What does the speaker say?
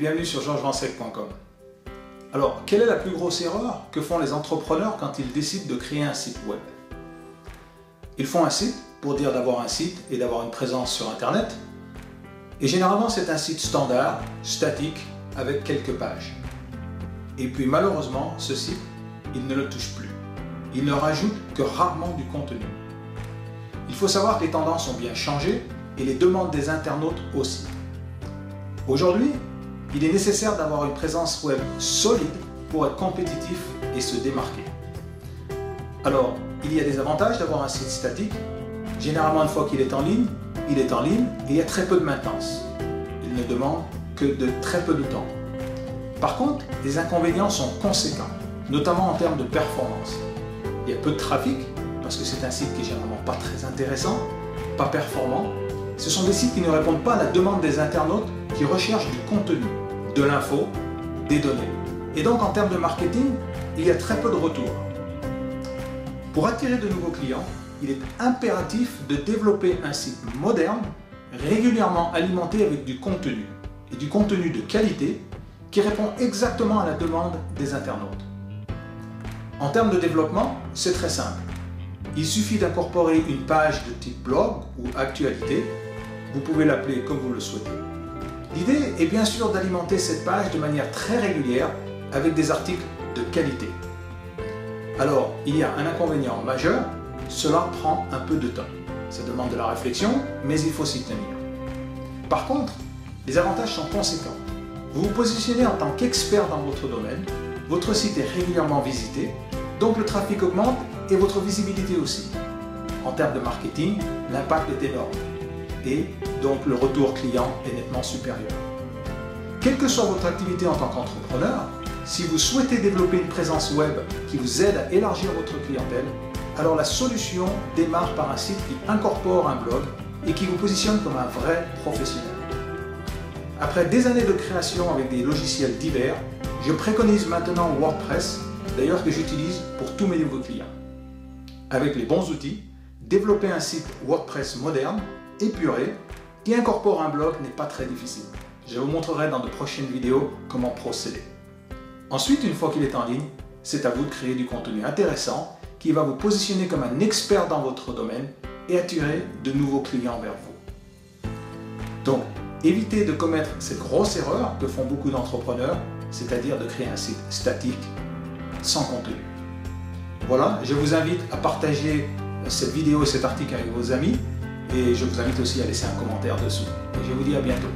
bienvenue sur georgesvansec.com. Alors, quelle est la plus grosse erreur que font les entrepreneurs quand ils décident de créer un site web? Ils font un site pour dire d'avoir un site et d'avoir une présence sur Internet. Et généralement, c'est un site standard, statique, avec quelques pages. Et puis malheureusement, ce site, ils ne le touchent plus. Ils ne rajoutent que rarement du contenu. Il faut savoir que les tendances ont bien changé et les demandes des internautes aussi. Aujourd'hui, il est nécessaire d'avoir une présence web solide pour être compétitif et se démarquer. Alors, il y a des avantages d'avoir un site statique. Généralement, une fois qu'il est en ligne, il est en ligne et il y a très peu de maintenance. Il ne demande que de très peu de temps. Par contre, les inconvénients sont conséquents, notamment en termes de performance. Il y a peu de trafic, parce que c'est un site qui est généralement pas très intéressant, pas performant. Ce sont des sites qui ne répondent pas à la demande des internautes qui recherchent du contenu, de l'info, des données. Et donc en termes de marketing, il y a très peu de retours. Pour attirer de nouveaux clients, il est impératif de développer un site moderne, régulièrement alimenté avec du contenu, et du contenu de qualité qui répond exactement à la demande des internautes. En termes de développement, c'est très simple. Il suffit d'incorporer une page de type blog ou actualité. Vous pouvez l'appeler comme vous le souhaitez. L'idée est bien sûr d'alimenter cette page de manière très régulière avec des articles de qualité. Alors, il y a un inconvénient majeur, cela prend un peu de temps. Ça demande de la réflexion, mais il faut s'y tenir. Par contre, les avantages sont conséquents. Vous vous positionnez en tant qu'expert dans votre domaine, votre site est régulièrement visité, donc le trafic augmente et votre visibilité aussi. En termes de marketing, l'impact est énorme et donc le retour client est nettement supérieur. Quelle que soit votre activité en tant qu'entrepreneur, si vous souhaitez développer une présence web qui vous aide à élargir votre clientèle, alors la solution démarre par un site qui incorpore un blog et qui vous positionne comme un vrai professionnel. Après des années de création avec des logiciels divers, je préconise maintenant WordPress, d'ailleurs que j'utilise pour tous mes nouveaux clients. Avec les bons outils, développer un site WordPress moderne, épuré, qui incorpore un blog n'est pas très difficile. Je vous montrerai dans de prochaines vidéos comment procéder. Ensuite, une fois qu'il est en ligne, c'est à vous de créer du contenu intéressant qui va vous positionner comme un expert dans votre domaine et attirer de nouveaux clients vers vous. Donc, évitez de commettre cette grosse erreur que font beaucoup d'entrepreneurs, c'est-à-dire de créer un site statique, sans contenu. Voilà, je vous invite à partager cette vidéo et cet article avec vos amis et je vous invite aussi à laisser un commentaire dessous. Et je vous dis à bientôt.